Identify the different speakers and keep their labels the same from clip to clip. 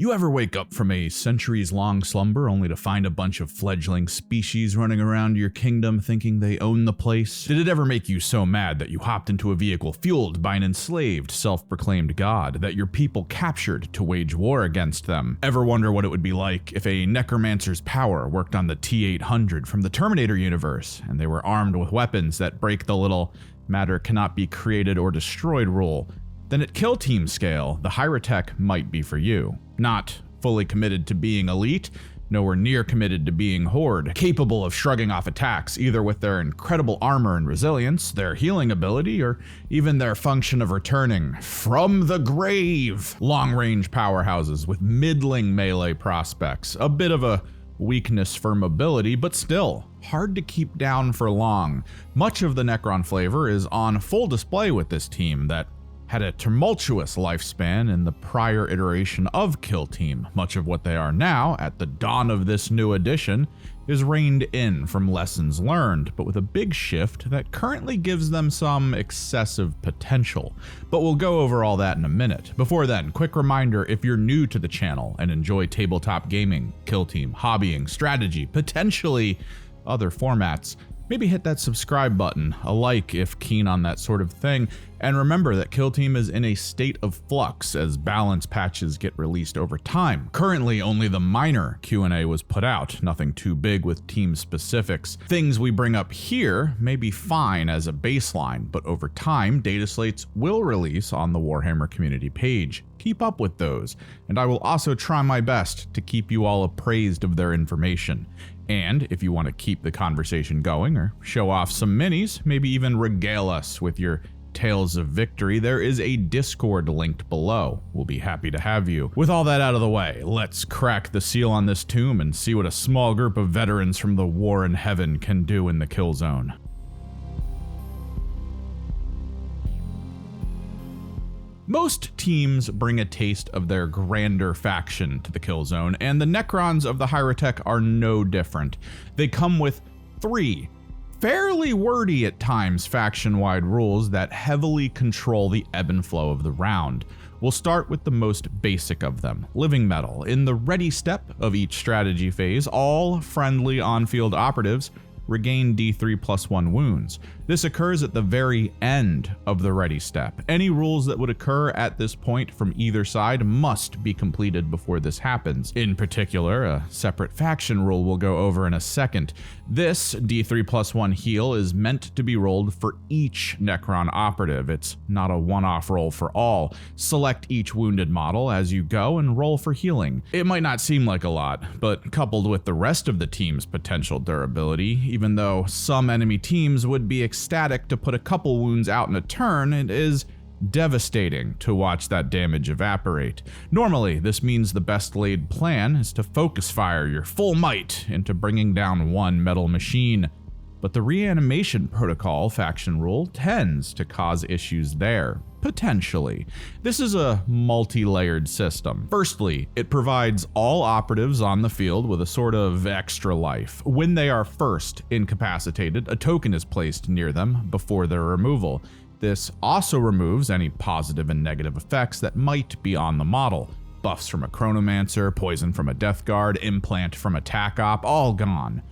Speaker 1: You ever wake up from a centuries-long slumber only to find a bunch of fledgling species running around your kingdom thinking they own the place? Did it ever make you so mad that you hopped into a vehicle fueled by an enslaved, self-proclaimed god that your people captured to wage war against them? Ever wonder what it would be like if a necromancer's power worked on the T-800 from the Terminator universe, and they were armed with weapons that break the little matter cannot be created or destroyed rule? Then at kill team scale, the Hierotek might be for you. Not fully committed to being elite, nowhere near committed to being horde, capable of shrugging off attacks either with their incredible armor and resilience, their healing ability, or even their function of returning from the grave. Long-range powerhouses with middling melee prospects, a bit of a weakness for mobility, but still hard to keep down for long. Much of the Necron flavor is on full display with this team that had a tumultuous lifespan in the prior iteration of Kill Team. Much of what they are now, at the dawn of this new edition, is reined in from lessons learned, but with a big shift that currently gives them some excessive potential. But we'll go over all that in a minute. Before then, quick reminder, if you're new to the channel and enjoy tabletop gaming, Kill Team, hobbying, strategy, potentially other formats, maybe hit that subscribe button, a like if keen on that sort of thing, and remember that Kill Team is in a state of flux as balance patches get released over time. Currently, only the minor Q&A was put out, nothing too big with team specifics. Things we bring up here may be fine as a baseline, but over time, data slates will release on the Warhammer community page. Keep up with those, and I will also try my best to keep you all appraised of their information. And if you want to keep the conversation going or show off some minis, maybe even regale us with your tales of victory, there is a Discord linked below. We'll be happy to have you. With all that out of the way, let's crack the seal on this tomb and see what a small group of veterans from the war in heaven can do in the kill zone. Most teams bring a taste of their grander faction to the kill zone, and the Necrons of the Hierotek are no different. They come with 3 fairly wordy at times faction-wide rules that heavily control the ebb and flow of the round. We'll start with the most basic of them, Living Metal. In the ready step of each strategy phase, all friendly on-field operatives regain D3+1 wounds. This occurs at the very end of the ready step. Any rules that would occur at this point from either side must be completed before this happens. In particular, a separate faction rule we'll go over in a second. This D3+1 heal is meant to be rolled for each Necron operative. It's not a one-off roll for all. Select each wounded model as you go and roll for healing. It might not seem like a lot, but coupled with the rest of the team's potential durability, even though some enemy teams would be ecstatic to put a couple wounds out in a turn, it is devastating to watch that damage evaporate. Normally, this means the best laid plan is to focus fire your full might into bringing down one metal machine, but the reanimation protocol faction rule tends to cause issues there. Potentially. This is a multi-layered system. Firstly, it provides all operatives on the field with a sort of extra life. When they are first incapacitated, a token is placed near them before their removal. This also removes any positive and negative effects that might be on the model. Buffs from a Chronomancer, poison from a Death Guard, implant from a Tac-Op, all gone.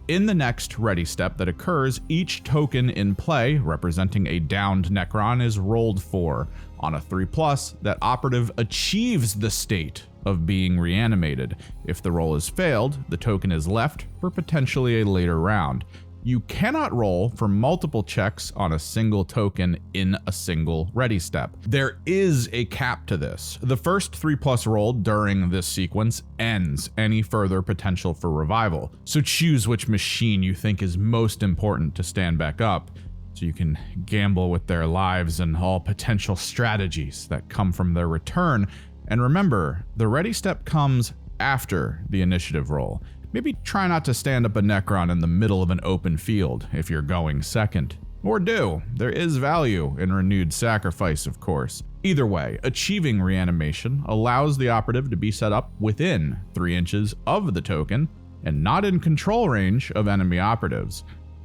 Speaker 1: In the next ready step that occurs, each token in play representing a downed Necron is rolled for. On a 3+, that operative achieves the state of being reanimated. If the roll is failed, the token is left for potentially a later round. You cannot roll for multiple checks on a single token in a single ready step. There is a cap to this. The first 3+ roll during this sequence ends any further potential for revival. So choose which machine you think is most important to stand back up, so you can gamble with their lives and all potential strategies that come from their return. And remember, the ready step comes after the initiative roll. Maybe try not to stand up a Necron in the middle of an open field if you're going second. Or do. There is value in renewed sacrifice, of course. Either way, achieving reanimation allows the operative to be set up within 3 inches of the token and not in control range of enemy operatives.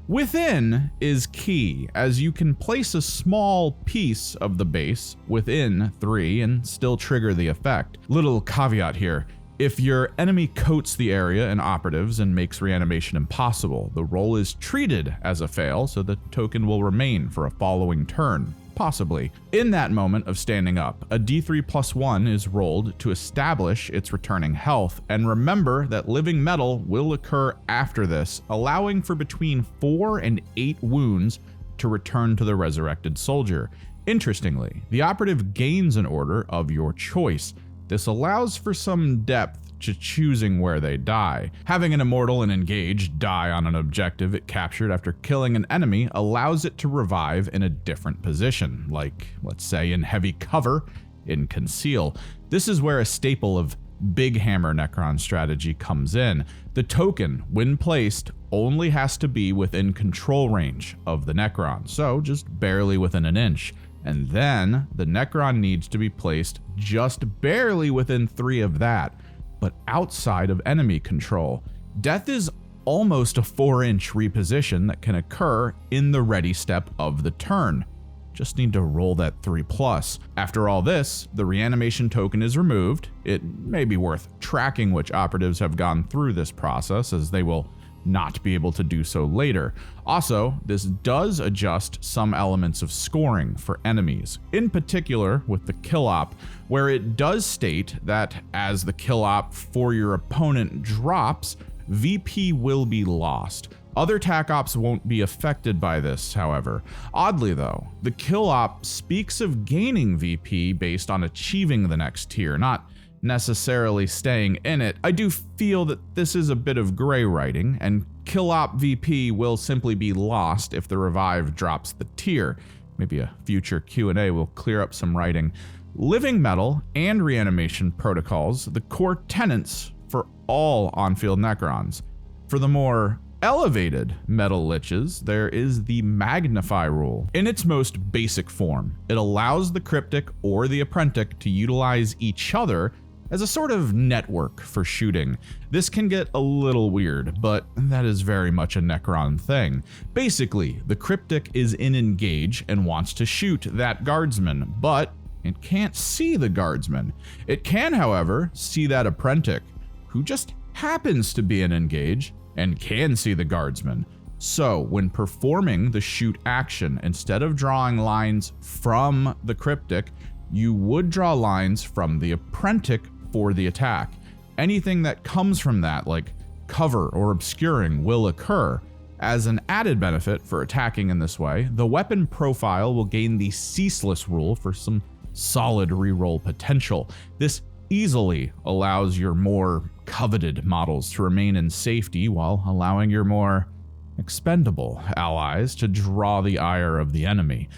Speaker 1: Within is key, as you can place a small piece of the base within 3 and still trigger the effect. Little caveat here. If your enemy coats the area in operatives and makes reanimation impossible, the roll is treated as a fail, so the token will remain for a following turn, possibly. In that moment of standing up, a D3+1 is rolled to establish its returning health, and remember that living metal will occur after this, allowing for between 4 and 8 wounds to return to the resurrected soldier. Interestingly, the operative gains an order of your choice. This allows for some depth to choosing where they die. Having an immortal and engaged die on an objective it captured after killing an enemy allows it to revive in a different position, like, let's say, in heavy cover, in conceal. This is where a staple of Big Hammer Necron strategy comes in. The token, when placed, only has to be within control range of the Necron, so just barely within an inch. And then the Necron needs to be placed just barely within 3 of that, but outside of enemy control. Death is almost a 4-inch reposition that can occur in the ready step of the turn. Just need to roll that 3+. After all this, the reanimation token is removed. It may be worth tracking which operatives have gone through this process, as they will not be able to do so later. Also, this does adjust some elements of scoring for enemies, in particular with the kill op, where it does state that as the kill op for your opponent drops, VP will be lost. Other Tac-Ops won't be affected by this, however. Oddly though, the kill op speaks of gaining VP based on achieving the next tier, not necessarily staying in it. I do feel that this is a bit of gray writing, and kill op VP will simply be lost if the revive drops the tier. Maybe a future Q&A will clear up some writing. Living metal and reanimation protocols, the core tenets for all on-field Necrons. For the more elevated metal liches, there is the Magnify rule. In its most basic form, it allows the cryptic or the apprentic to utilize each other as a sort of network for shooting. This can get a little weird, but that is very much a Necron thing. Basically, the cryptic is in engage and wants to shoot that guardsman, but it can't see the guardsman. It can, however, see that apprentic, who just happens to be in engage and can see the guardsman. So when performing the shoot action, instead of drawing lines from the cryptic, you would draw lines from the apprentic for the attack. Anything that comes from that, like cover or obscuring, will occur. As an added benefit for attacking in this way, the weapon profile will gain the Ceaseless rule for some solid reroll potential. This easily allows your more coveted models to remain in safety while allowing your more expendable allies to draw the ire of the enemy.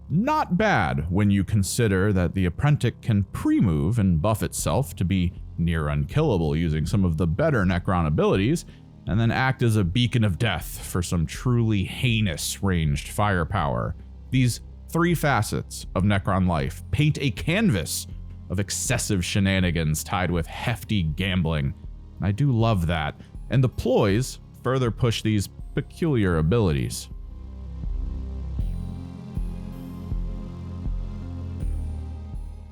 Speaker 1: Not bad when you consider that the apprentic can pre-move and buff itself to be near unkillable using some of the better Necron abilities, and then act as a beacon of death for some truly heinous ranged firepower. These 3 facets of Necron life paint a canvas of excessive shenanigans tied with hefty gambling. I do love that, and the Ploys further push these peculiar abilities.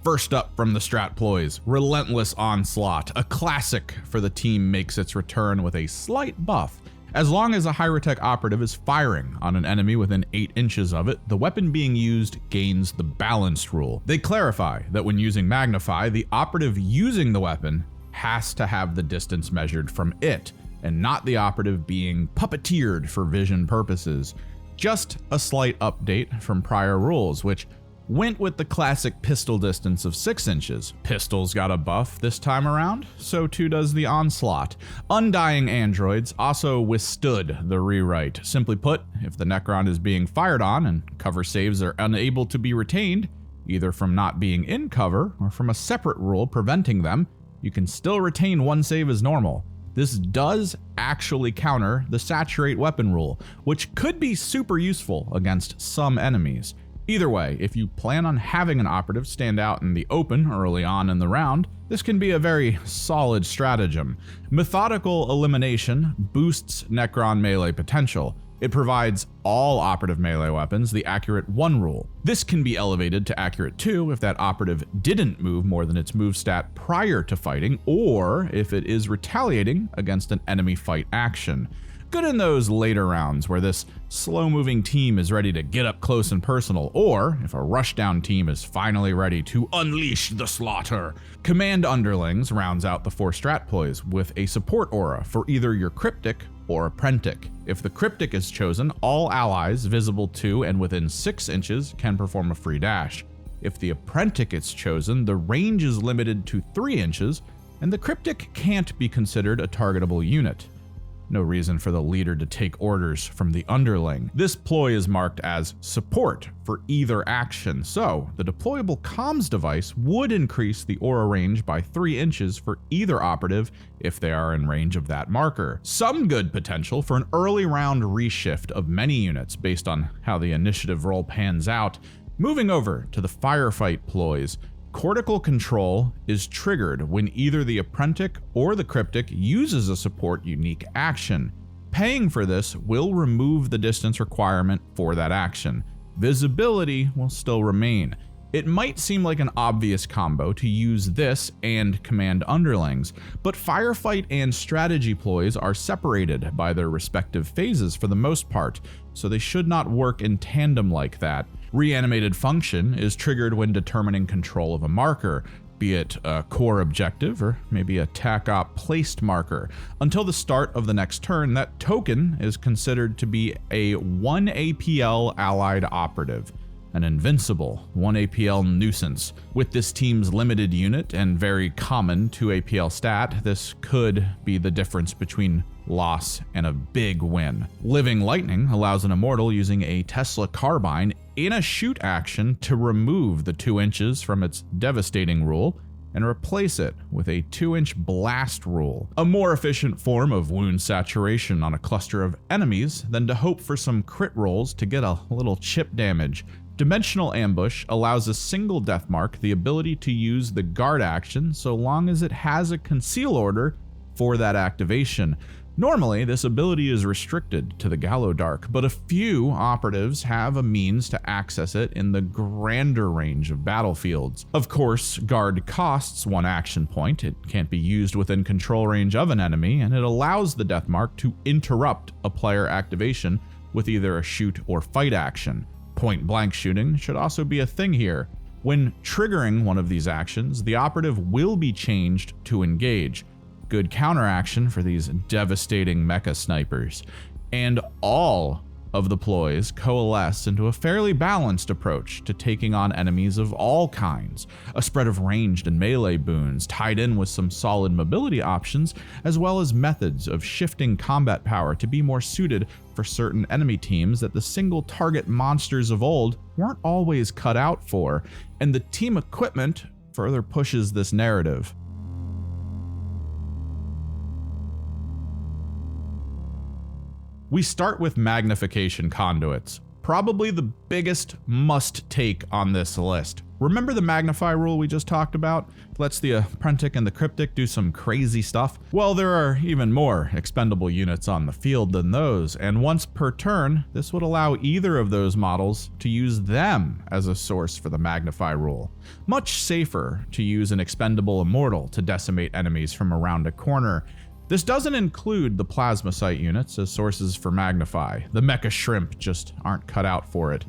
Speaker 1: First up from the Strat Ploys, Relentless Onslaught. A classic for the team makes its return with a slight buff. As long as a Hierotek operative is firing on an enemy within 8 inches of it, the weapon being used gains the Balanced rule. They clarify that when using Magnify, the operative using the weapon has to have the distance measured from it, and not the operative being puppeteered for vision purposes. Just a slight update from prior rules, which went with the classic pistol distance of 6 inches. Pistols got a buff this time around, so too does the Onslaught. Undying androids also withstood the rewrite. Simply put, if the Necron is being fired on and cover saves are unable to be retained, either from not being in cover or from a separate rule preventing them, you can still retain 1 save as normal. This does actually counter the Saturate weapon rule, which could be super useful against some enemies. Either way, if you plan on having an operative stand out in the open early on in the round, this can be a very solid stratagem. Methodical elimination boosts Necron melee potential. It provides all operative melee weapons the accurate 1 rule. This can be elevated to accurate 2 if that operative didn't move more than its move stat prior to fighting, or if it is retaliating against an enemy fight action. Good in those later rounds where this slow-moving team is ready to get up close and personal, or if a rushdown team is finally ready to unleash the slaughter. Command Underlings rounds out the 4 strat ploys with a support aura for either your Cryptic or Apprentic. If the Cryptic is chosen, all allies visible to and within 6 inches can perform a free dash. If the Apprentic is chosen, the range is limited to 3 inches, and the Cryptic can't be considered a targetable unit. No reason for the leader to take orders from the underling. This ploy is marked as support for either action, so the deployable comms device would increase the aura range by 3 inches for either operative if they are in range of that marker. Some good potential for an early round reshift of many units based on how the initiative roll pans out. Moving over to the firefight ploys, Cortical Control is triggered when either the Apprentic or the Cryptic uses a support unique action. Paying for this will remove the distance requirement for that action. Visibility will still remain. It might seem like an obvious combo to use this and Command Underlings, but Firefight and Strategy ploys are separated by their respective phases for the most part, so they should not work in tandem like that. Reanimated Function is triggered when determining control of a marker, be it a core objective or maybe a Tac-Op placed marker. Until the start of the next turn, that token is considered to be a 1 APL allied operative, an invincible 1 APL nuisance. With this team's limited unit and very common 2 APL stat, this could be the difference between loss and a big win. Living Lightning allows an immortal using a Tesla carbine in a shoot action to remove the 2 inches from its devastating rule and replace it with a 2-inch blast rule, a more efficient form of wound saturation on a cluster of enemies than to hope for some crit rolls to get a little chip damage. Dimensional Ambush allows a single death mark the ability to use the guard action so long as it has a conceal order for that activation. Normally, this ability is restricted to the Gallodark, but a few operatives have a means to access it in the grander range of battlefields. Of course, guard costs 1 action point, it can't be used within control range of an enemy, and it allows the death mark to interrupt a player activation with either a shoot or fight action. Point blank shooting should also be a thing here. When triggering one of these actions, the operative will be changed to engage. Good counteraction for these devastating mecha snipers. And all of the ploys coalesce into a fairly balanced approach to taking on enemies of all kinds. A spread of ranged and melee boons tied in with some solid mobility options, as well as methods of shifting combat power to be more suited for certain enemy teams that the single target monsters of old weren't always cut out for. And the team equipment further pushes this narrative. We start with magnification conduits, probably the biggest must-take on this list. Remember the magnify rule we just talked about? Lets the Apprentic and the Cryptic do some crazy stuff? Well, there are even more expendable units on the field than those, and once per turn, this would allow either of those models to use them as a source for the magnify rule. Much safer to use an expendable immortal to decimate enemies from around a corner. This doesn't include the plasma sight units as sources for magnify. The mecha shrimp just aren't cut out for it.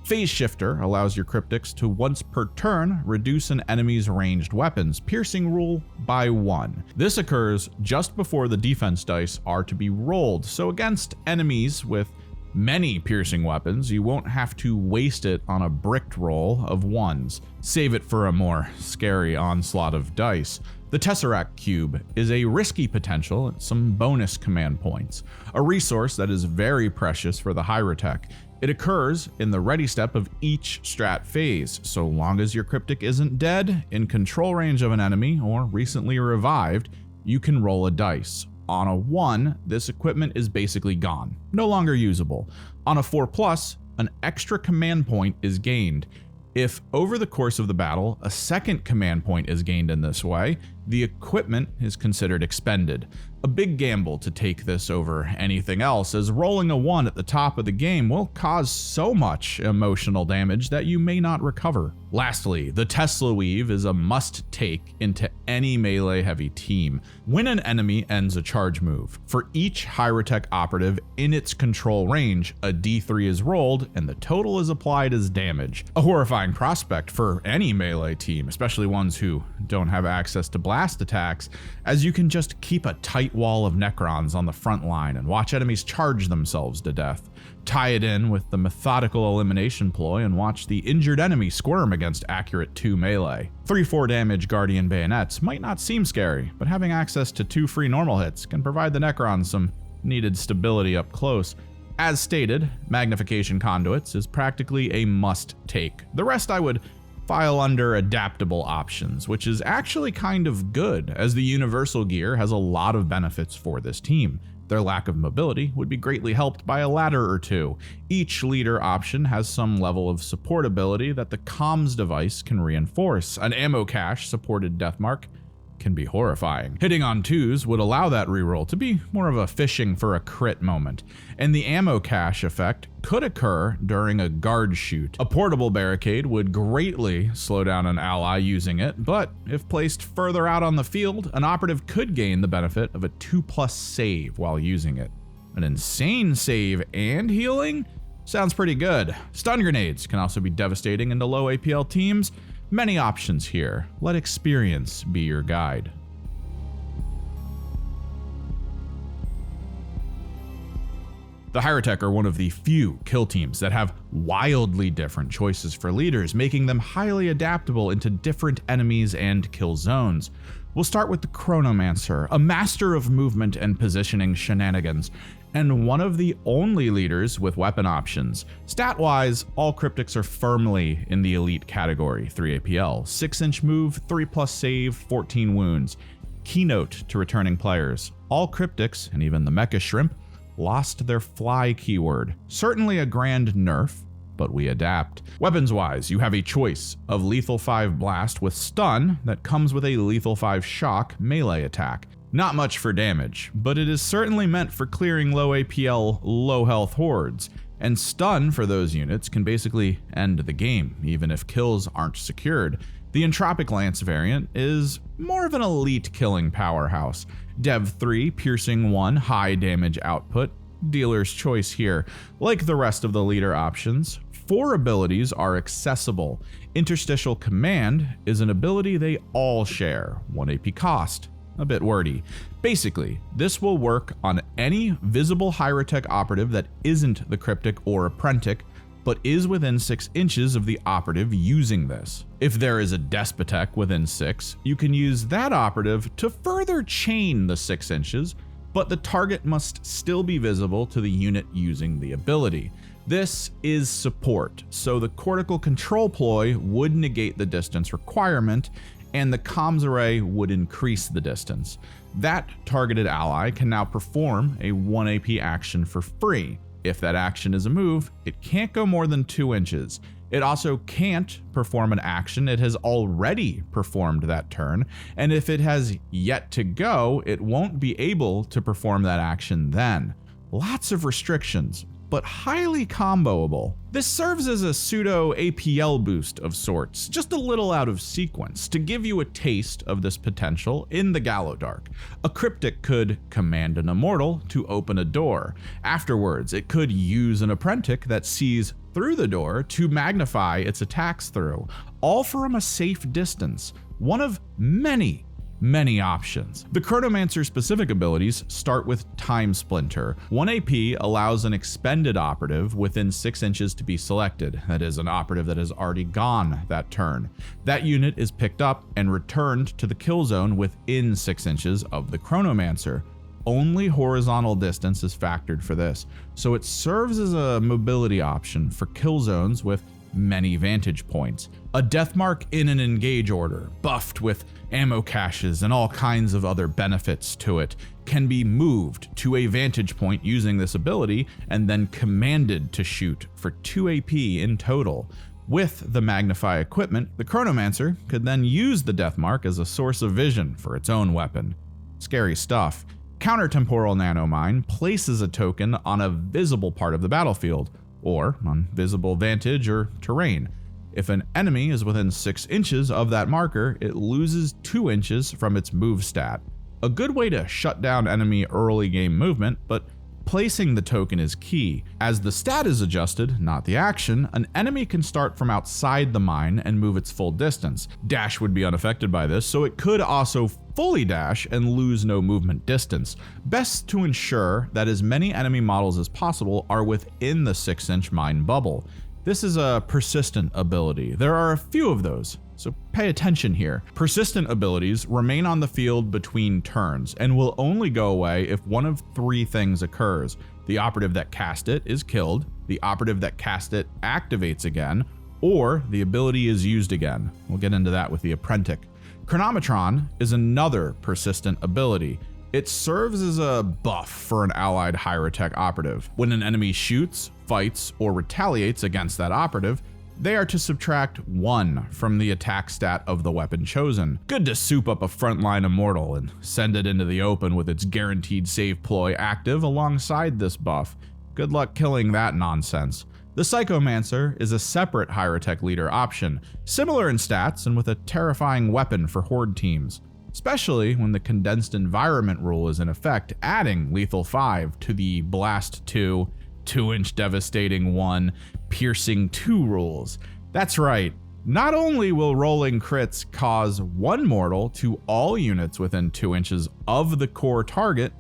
Speaker 1: Phase Shifter allows your Cryptics to once per turn reduce an enemy's ranged weapons piercing rule by 1. This occurs just before the defense dice are to be rolled, so against enemies with many piercing weapons, you won't have to waste it on a bricked roll of 1s. Save it for a more scary onslaught of dice. The Tesseract Cube is a risky potential and some bonus command points, a resource that is very precious for the Hierotek. It occurs in the ready step of each strat phase, so long as your Cryptic isn't dead, in control range of an enemy, or recently revived, you can roll a dice. On a 1, this equipment is basically gone, no longer usable. On a 4+, an extra command point is gained. If over the course of the battle, a second command point is gained in this way, the equipment is considered expended. A big gamble to take this over anything else, as rolling a 1 at the top of the game will cause so much emotional damage that you may not recover. Lastly, the Tesla Weave is a must-take into any melee-heavy team. When an enemy ends a charge move, for each Hierotek operative in its control range, a D3 is rolled and the total is applied as damage. A horrifying prospect for any melee team, especially ones who don't have access to blast attacks, as you can just keep a tight wall of necrons on the front line and watch enemies charge themselves to death. Tie it in with the methodical elimination ploy and watch the injured enemy squirm against accurate 2 melee. 3-4 damage Guardian bayonets might not seem scary, but having access to 2 free normal hits can provide the necrons some needed stability up close. As stated, magnification conduits is practically a must-take. The rest I would file under adaptable options, which is actually kind of good, as the universal gear has a lot of benefits for this team. Their lack of mobility would be greatly helped by a ladder or 2. Each leader option has some level of support ability that the comms device can reinforce. An ammo cache supported Deathmark can be horrifying. Hitting on 2s would allow that reroll to be more of a fishing for a crit moment, and the ammo cache effect could occur during a guard shoot. A portable barricade would greatly slow down an ally using it, but if placed further out on the field, an operative could gain the benefit of a 2+ save while using it. An insane save and healing? Sounds pretty good. Stun grenades can also be devastating into low APL teams. Many options here. Let experience be your guide. The Hierotek are one of the few kill teams that have wildly different choices for leaders, making them highly adaptable into different enemies and kill zones. We'll start with the Chronomancer, a master of movement and positioning shenanigans, and one of the only leaders with weapon options. Stat-wise, all cryptics are firmly in the elite category, 3 APL, 6-inch move, 3+ save, 14 wounds. Keynote to returning players, all cryptics, and even the mecha shrimp, lost their fly keyword. Certainly a grand nerf, but we adapt. Weapons-wise, you have a choice of lethal 5 blast with stun that comes with a lethal 5 shock melee attack. Not much for damage, but it is certainly meant for clearing low APL, low health hordes, and stun for those units can basically end the game, even if kills aren't secured. The Entropic Lance variant is more of an elite killing powerhouse. Dev 3, piercing 1, high damage output, dealer's choice here. Like the rest of the leader options, 4 abilities are accessible. Interstitial Command is an ability they all share, 1 AP cost. A bit wordy. Basically, this will work on any visible Hierotek operative that isn't the Cryptic or Apprentic, but is within 6 inches of the operative using this. If there is a Despotek within 6, you can use that operative to further chain the 6 inches, but the target must still be visible to the unit using the ability. This is support, so the cortical control ploy would negate the distance requirement, and the comms array would increase the distance. That targeted ally can now perform a 1 AP action for free. If that action is a move, it can't go more than 2 inches. It also can't perform an action it has already performed that turn, and if it has yet to go, it won't be able to perform that action then. Lots of restrictions, but highly comboable. This serves as a pseudo APL boost of sorts, just a little out of sequence, to give you a taste of this potential in the Gallowdark. A Cryptic could command an Immortal to open a door. Afterwards, it could use an Apprentic that sees through the door to magnify its attacks through, all from a safe distance. One of many options. The Chronomancer specific abilities start with Time Splinter. 1 AP allows an expended operative within 6 inches to be selected. That is, an operative that has already gone that turn. That unit is picked up and returned to the kill zone within 6 inches of the Chronomancer. Only horizontal distance is factored for this, so it serves as a mobility option for kill zones with many vantage points. A Deathmark in an engage order, buffed with ammo caches and all kinds of other benefits to it, can be moved to a vantage point using this ability and then commanded to shoot for 2 AP in total. With the Magnify equipment, the Chronomancer could then use the Death Mark as a source of vision for its own weapon. Scary stuff. Countertemporal Nanomine places a token on a visible part of the battlefield, or on visible vantage or terrain. If an enemy is within 6 inches of that marker, it loses 2 inches from its move stat. A good way to shut down enemy early game movement, but placing the token is key. As the stat is adjusted, not the action, an enemy can start from outside the mine and move its full distance. Dash would be unaffected by this, so it could also fully dash and lose no movement distance. Best to ensure that as many enemy models as possible are within the 6-inch mine bubble. This is a persistent ability. There are a few of those, so pay attention here. Persistent abilities remain on the field between turns and will only go away if one of 3 things occurs. The operative that cast it is killed, the operative that cast it activates again, or the ability is used again. We'll get into that with the Apprentice. Chronometron is another persistent ability. It serves as a buff for an allied Hierotek operative. When an enemy shoots, fights, or retaliates against that operative, they are to subtract 1 from the attack stat of the weapon chosen. Good to soup up a frontline immortal and send it into the open with its guaranteed save ploy active alongside this buff. Good luck killing that nonsense. The Psychomancer is a separate Hierotek leader option, similar in stats and with a terrifying weapon for horde teams, especially when the condensed environment rule is in effect, adding lethal 5 to the blast 2, 2-inch devastating 1, piercing 2 rules. That's right, not only will rolling crits cause 1 mortal to all units within 2 inches of the core target,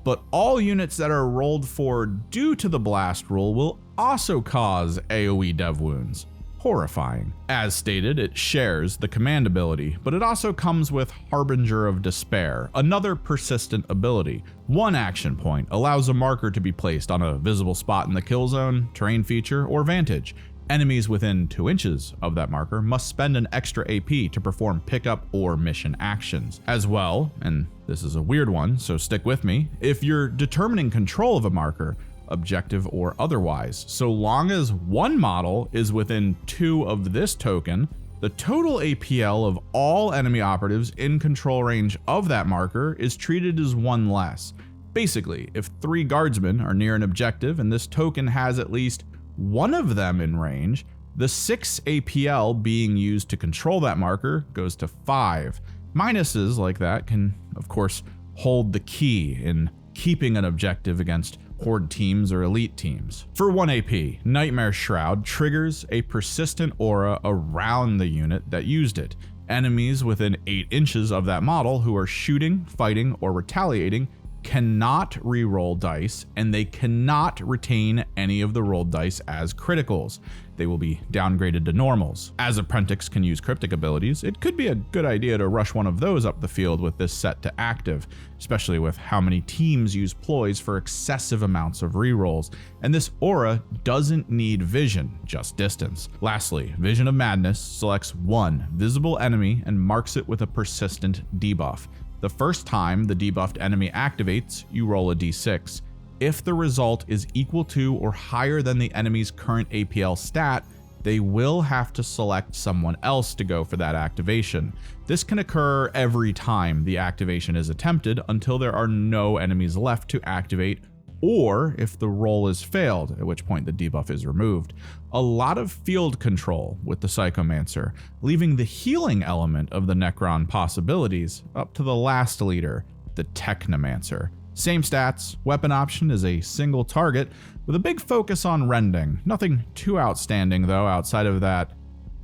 Speaker 1: but all units that are rolled for due to the blast rule will also cause AoE dev wounds. Horrifying. As stated, it shares the command ability, but it also comes with Harbinger of Despair, another persistent ability. 1 action point allows a marker to be placed on a visible spot in the kill zone, terrain feature, or vantage. Enemies within 2 inches of that marker must spend an extra AP to perform pickup or mission actions. As well, and this is a weird one, so stick with me, if you're determining control of a marker, objective or otherwise, so long as 1 model is within 2 of this token, the total APL of all enemy operatives in control range of that marker is treated as 1 less. Basically, if 3 guardsmen are near an objective and this token has at least 1 of them in range, the 6 APL being used to control that marker goes to 5. Minuses like that can, of course, hold the key in keeping an objective against horde teams or elite teams. For 1 AP, Nightmare Shroud triggers a persistent aura around the unit that used it. Enemies within 8 inches of that model who are shooting, fighting, or retaliating cannot re-roll dice, and they cannot retain any of the rolled dice as criticals. They will be downgraded to normals. As Apprentice can use cryptic abilities, it could be a good idea to rush one of those up the field with this set to active, especially with how many teams use Ploys for excessive amounts of re-rolls, and this aura doesn't need vision, just distance. Lastly, Vision of Madness selects 1 visible enemy and marks it with a persistent debuff. The first time the debuffed enemy activates, you roll a d6. If the result is equal to or higher than the enemy's current APL stat, they will have to select someone else to go for that activation. This can occur every time the activation is attempted until there are no enemies left to activate, or if the roll is failed, at which point the debuff is removed. A lot of field control with the Psychomancer, leaving the healing element of the Necron possibilities up to the last leader, the Technomancer. Same stats, weapon option is a single target with a big focus on rending. Nothing too outstanding though outside of that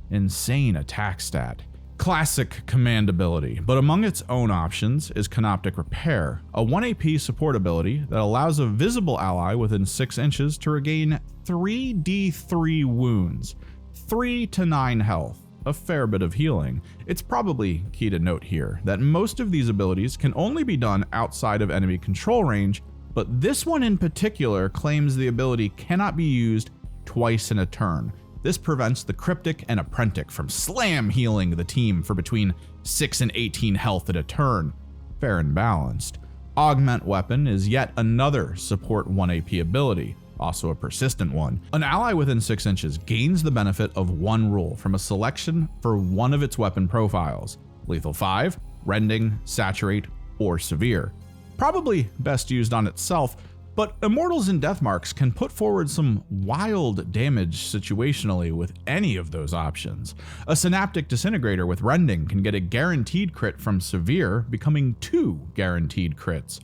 Speaker 1: insane attack stat. Classic command ability, but among its own options is Canoptic Repair, a 1 AP support ability that allows a visible ally within 6 inches to regain 3d3 wounds, 3 to 9 health, a fair bit of healing. It's probably key to note here that most of these abilities can only be done outside of enemy control range, but this one in particular claims the ability cannot be used twice in a turn. This prevents the Cryptic and Apprentice from slam healing the team for between 6 and 18 health at a turn. Fair and balanced. Augment Weapon is yet another support 1 AP ability. also a persistent one. An ally within 6 inches gains the benefit of one rule from a selection for one of its weapon profiles: lethal 5, rending, saturate, or severe. Probably best used on itself, but Immortals and Deathmarks can put forward some wild damage situationally with any of those options. A Synaptic Disintegrator with rending can get a guaranteed crit from severe, becoming 2 guaranteed crits.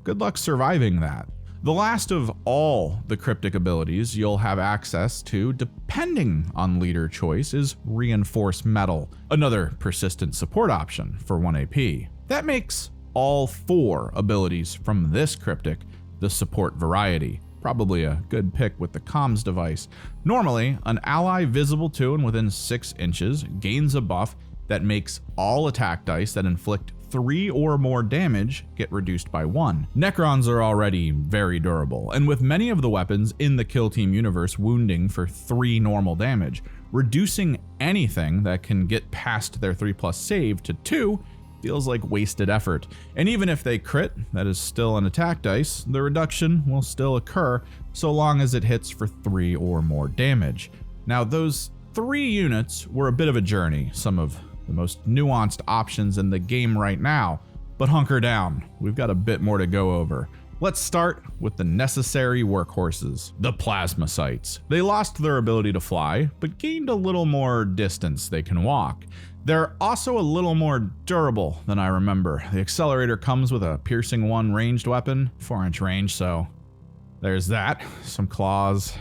Speaker 1: Good luck surviving that. The last of all the cryptic abilities you'll have access to, depending on leader choice, is Reinforce Metal, another persistent support option for 1 AP. That makes all 4 abilities from this cryptic the support variety. Probably a good pick with the comms device. Normally, an ally visible to and within 6 inches gains a buff that makes all attack dice that inflict 3 or more damage get reduced by 1. Necrons are already very durable, and with many of the weapons in the Kill Team universe wounding for 3 normal damage, reducing anything that can get past their 3+ save to 2 feels like wasted effort. And even if they crit, that is still an attack dice, the reduction will still occur so long as it hits for 3 or more damage. Now, those 3 units were a bit of a journey, some of the most nuanced options in the game right now, but hunker down, we've got a bit more to go over. Let's start with the necessary workhorses, the Plasmacytes. They lost their ability to fly, but gained a little more distance they can walk. They're also a little more durable than I remember. The Accelerator comes with a piercing 1 ranged weapon, 4-inch range, so there's that. Some claws.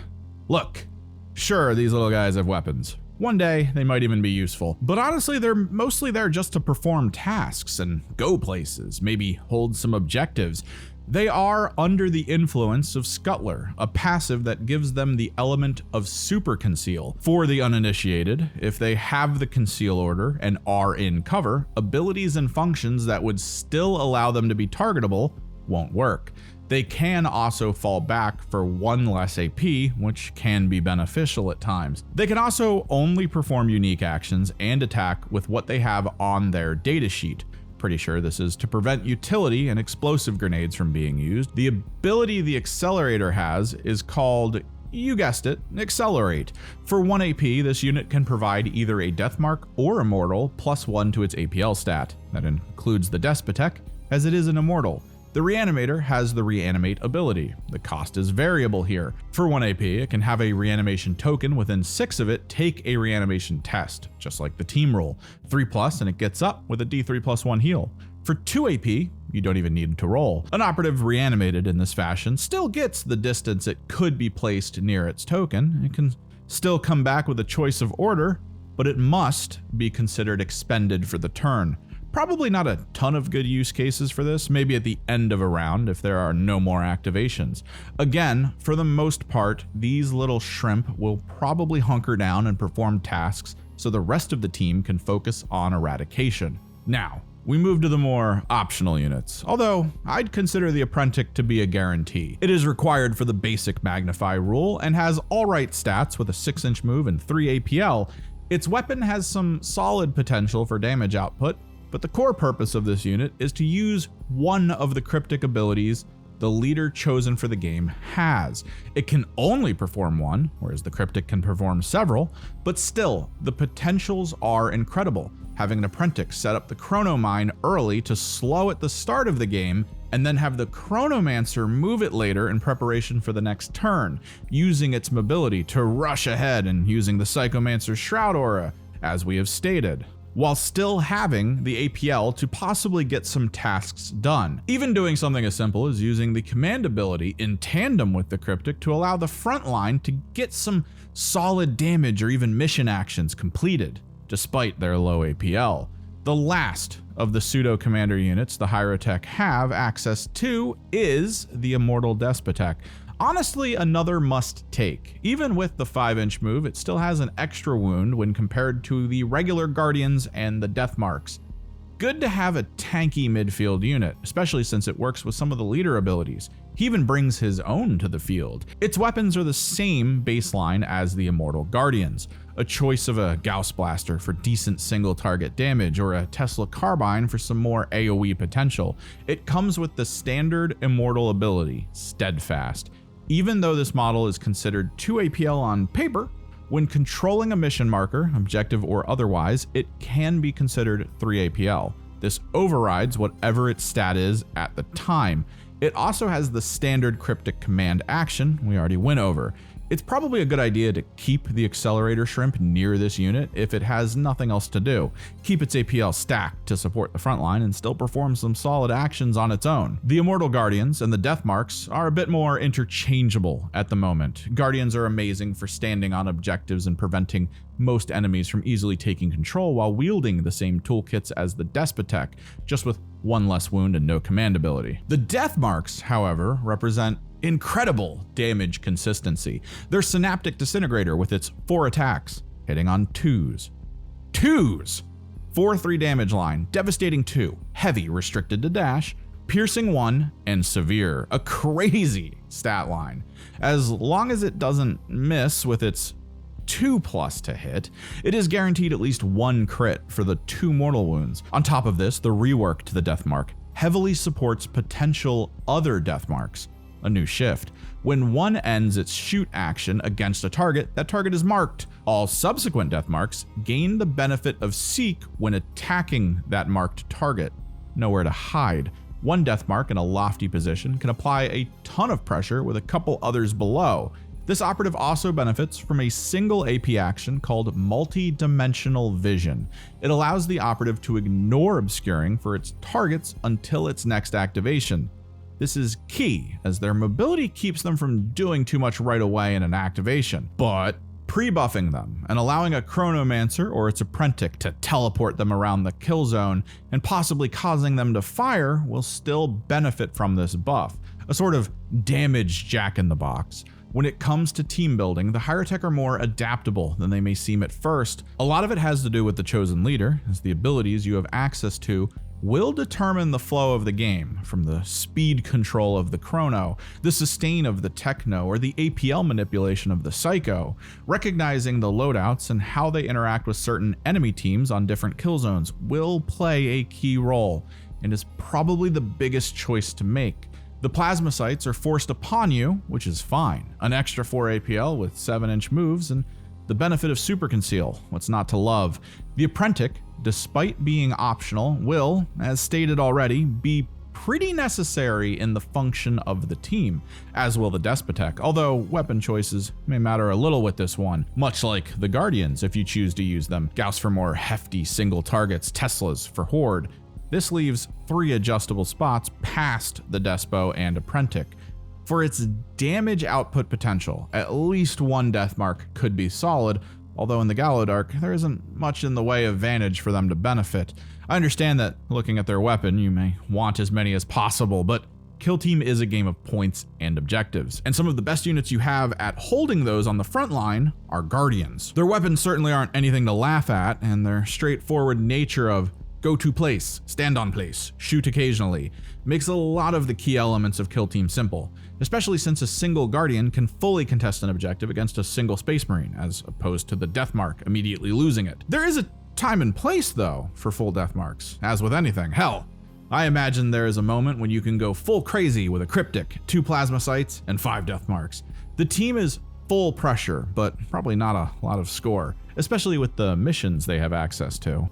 Speaker 1: Look, sure, these little guys have weapons. One day, they might even be useful, but honestly, they're mostly there just to perform tasks and go places, maybe hold some objectives. They are under the influence of Scuttler, a passive that gives them the element of Super Conceal. For the uninitiated, if they have the Conceal order and are in cover, abilities and functions that would still allow them to be targetable won't work. They can also fall back for 1 less AP, which can be beneficial at times. They can also only perform unique actions and attack with what they have on their datasheet. Pretty sure this is to prevent utility and explosive grenades from being used. The ability the Accelerator has is called, you guessed it, Accelerate. For 1 AP, this unit can provide either a Deathmark or Immortal +1 to its APL stat. That includes the Despotek, as it is an Immortal. The Reanimator has the Reanimate ability. The cost is variable here. For 1 AP, it can have a reanimation token within 6 of it take a reanimation test, just like the team roll. 3+ and it gets up with a D3+1 heal. For 2 AP, you don't even need to roll. An operative reanimated in this fashion still gets the distance it could be placed near its token. It can still come back with a choice of order, but it must be considered expended for the turn. Probably not a ton of good use cases for this, maybe at the end of a round if there are no more activations. Again, for the most part, these little shrimp will probably hunker down and perform tasks so the rest of the team can focus on eradication. Now, we move to the more optional units, although I'd consider the Apprentice to be a guarantee. It is required for the basic Magnify rule and has alright stats with a 6-inch move and 3 APL. Its weapon has some solid potential for damage output, but the core purpose of this unit is to use one of the cryptic abilities the leader chosen for the game has. It can only perform 1, whereas the cryptic can perform several, but still, the potentials are incredible. Having an Apprentice set up the Chronomine early to slow at the start of the game, and then have the Chronomancer move it later in preparation for the next turn, using its mobility to rush ahead and using the Psychomancer's Shroud Aura, as we have stated, while still having the APL to possibly get some tasks done. Even doing something as simple as using the command ability in tandem with the cryptic to allow the front line to get some solid damage or even mission actions completed, despite their low APL. The last of the pseudo-commander units the Hierotek have access to is the Immortal Despotek. Honestly, another must take. Even with the 5-inch move, it still has an extra wound when compared to the regular Guardians and the Deathmarks. Good to have a tanky midfield unit, especially since it works with some of the leader abilities. He even brings his own to the field. Its weapons are the same baseline as the Immortal Guardians. A choice of a Gauss Blaster for decent single target damage or a Tesla Carbine for some more AoE potential. It comes with the standard Immortal ability, Steadfast. Even though this model is considered 2 APL on paper, when controlling a mission marker, objective or otherwise, it can be considered 3 APL. This overrides whatever its stat is at the time. It also has the standard cryptic command action we already went over. It's probably a good idea to keep the accelerator shrimp near this unit if it has nothing else to do. Keep its APL stacked to support the front line and still perform some solid actions on its own. The Immortal Guardians and the Death Marks are a bit more interchangeable at the moment. Guardians are amazing for standing on objectives and preventing most enemies from easily taking control while wielding the same toolkits as the Despotek, just with one less wound and no command ability. The Death Marks, however, represent incredible damage consistency. Their Synaptic Disintegrator with its 4 attacks, hitting on 2s. 4/3 damage line, devastating 2, heavy restricted to dash, piercing 1, and severe. A crazy stat line. As long as it doesn't miss with its 2+ to hit, it is guaranteed at least 1 crit for the 2 mortal wounds. On top of this, the rework to the Death Mark heavily supports potential other Death Marks. A new shift. When one ends its shoot action against a target, that target is marked. All subsequent Death Marks gain the benefit of Seek when attacking that marked target. Nowhere to hide. One Death Mark in a lofty position can apply a ton of pressure with a couple others below. This operative also benefits from a single AP action called Multi-Dimensional Vision. It allows the operative to ignore obscuring for its targets until its next activation. This is key, as their mobility keeps them from doing too much right away in an activation, but pre-buffing them and allowing a Chronomancer or its apprentice to teleport them around the kill zone and possibly causing them to fire will still benefit from this buff, a sort of damage jack-in-the-box. When it comes to team building, the Hierotek are more adaptable than they may seem at first. A lot of it has to do with the chosen leader, as the abilities you have access to will determine the flow of the game, from the speed control of the Chrono, the sustain of the Techno, or the APL manipulation of the Psycho. Recognizing the loadouts and how they interact with certain enemy teams on different kill zones will play a key role, and is probably the biggest choice to make. The Plasmacytes are forced upon you, which is fine. An extra 4 APL with 7-inch moves, and the benefit of Super Conceal, what's not to love. The Apprentice, despite being optional, will, as stated already, be pretty necessary in the function of the team, as will the Despotek, although weapon choices may matter a little with this one, much like the Guardians if you choose to use them. Gauss for more hefty single targets, Teslas for Horde. This leaves 3 adjustable spots past the Despo and Apprentice. For its damage output potential, at least 1 Death Mark could be solid, although in the Gallowdark, there isn't much in the way of vantage for them to benefit. I understand that looking at their weapon, you may want as many as possible, but Kill Team is a game of points and objectives, and some of the best units you have at holding those on the front line are Guardians. Their weapons certainly aren't anything to laugh at, and their straightforward nature of go to place, stand on place, shoot occasionally, makes a lot of the key elements of Kill Team simple, especially since a single Guardian can fully contest an objective against a single Space Marine, as opposed to the Death Mark immediately losing it. There is a time and place, though, for full Death Marks, as with anything. Hell, I imagine there is a moment when you can go full crazy with a Cryptic, 2 Plasmacytes, and 5 Death Marks. The team is full pressure, but probably not a lot of score, especially with the missions they have access to.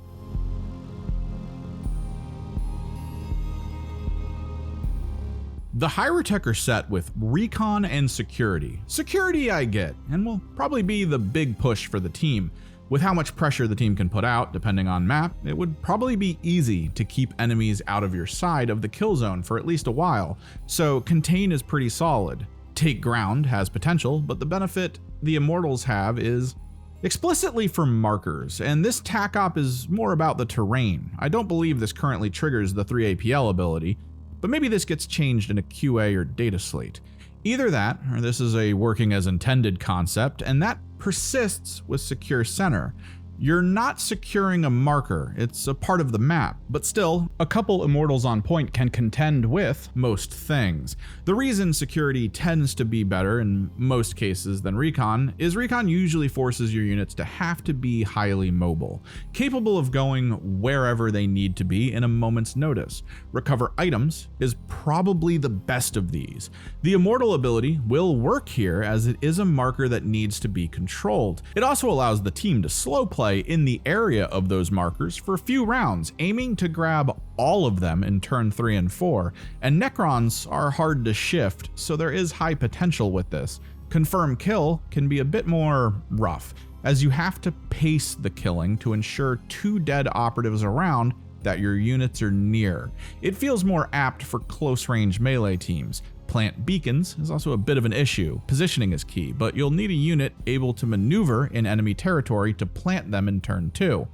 Speaker 1: The Hierotek are set with Recon and Security. Security I get, and will probably be the big push for the team. With how much pressure the team can put out, depending on map, it would probably be easy to keep enemies out of your side of the kill zone for at least a while, so Contain is pretty solid. Take Ground has potential, but the benefit the Immortals have is explicitly for markers, and this Tac-Op is more about the terrain. I don't believe this currently triggers the 3 APL ability, but maybe this gets changed in a QA or data slate. Either that, or this is a working as intended concept, and that persists with Secure Center. You're not securing a marker, it's a part of the map, but still, a couple immortals on point can contend with most things. The reason security tends to be better in most cases than recon is recon usually forces your units to have to be highly mobile, capable of going wherever they need to be in a moment's notice. Recover items is probably the best of these. The immortal ability will work here as it is a marker that needs to be controlled. It also allows the team to slow play in the area of those markers for a few rounds, aiming to grab all of them in turn 3 and 4, and necrons are hard to shift, so there is high potential with this. Confirm kill can be a bit more rough, as you have to pace the killing to ensure 2 dead operatives around that your units are near. It feels more apt for close range melee teams. Plant beacons is also a bit of an issue. Positioning is key, but you'll need a unit able to maneuver in enemy territory to plant them in turn 2.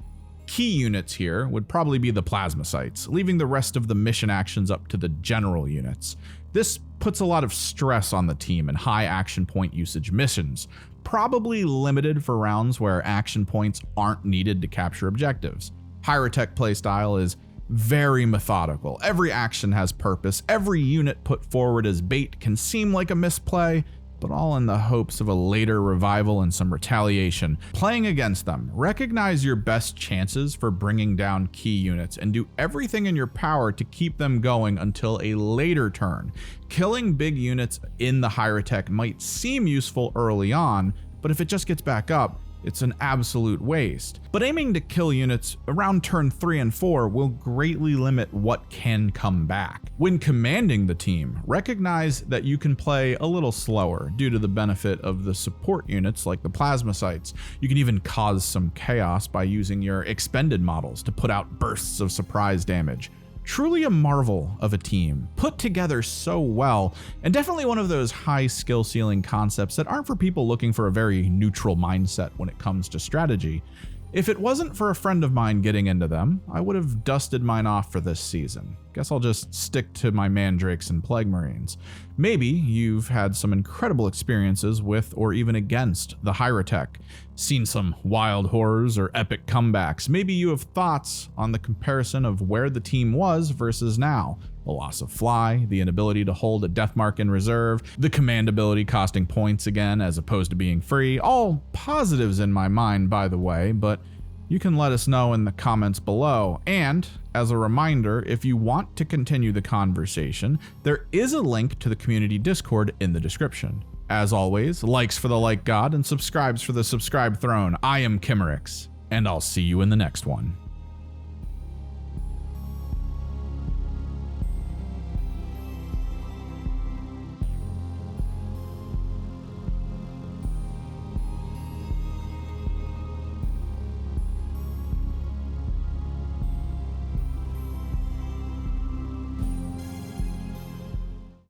Speaker 1: Key units here would probably be the plasma sites, leaving the rest of the mission actions up to the general units. This puts a lot of stress on the team in high action point usage missions, probably limited for rounds where action points aren't needed to capture objectives. Hierotek playstyle is very methodical. Every action has purpose. Every unit put forward as bait can seem like a misplay, but all in the hopes of a later revival and some retaliation. Playing against them, recognize your best chances for bringing down key units and do everything in your power to keep them going until a later turn. Killing big units in the Hierotek might seem useful early on, but if it just gets back up, it's an absolute waste. But aiming to kill units around turn 3 and 4 will greatly limit what can come back. When commanding the team, recognize that you can play a little slower due to the benefit of the support units like the plasma sites. You can even cause some chaos by using your expended models to put out bursts of surprise damage. Truly a marvel of a team, put together so well, and definitely one of those high skill ceiling concepts that aren't for people looking for a very neutral mindset when it comes to strategy. If it wasn't for a friend of mine getting into them, I would have dusted mine off for this season. Guess I'll just stick to my mandrakes and plague marines. Maybe you've had some incredible experiences with or even against the Hierotek, seen some wild horrors or epic comebacks. Maybe you have thoughts on the comparison of where the team was versus now. The loss of fly, the inability to hold a death mark in reserve, the command ability costing points again as opposed to being free. All positives in my mind, by the way, but you can let us know in the comments below. And as a reminder, if you want to continue the conversation, there is a link to the community Discord in the description. As always, likes for the like god and subscribes for the subscribe throne. I am Kimmerix, and I'll see you in the next one.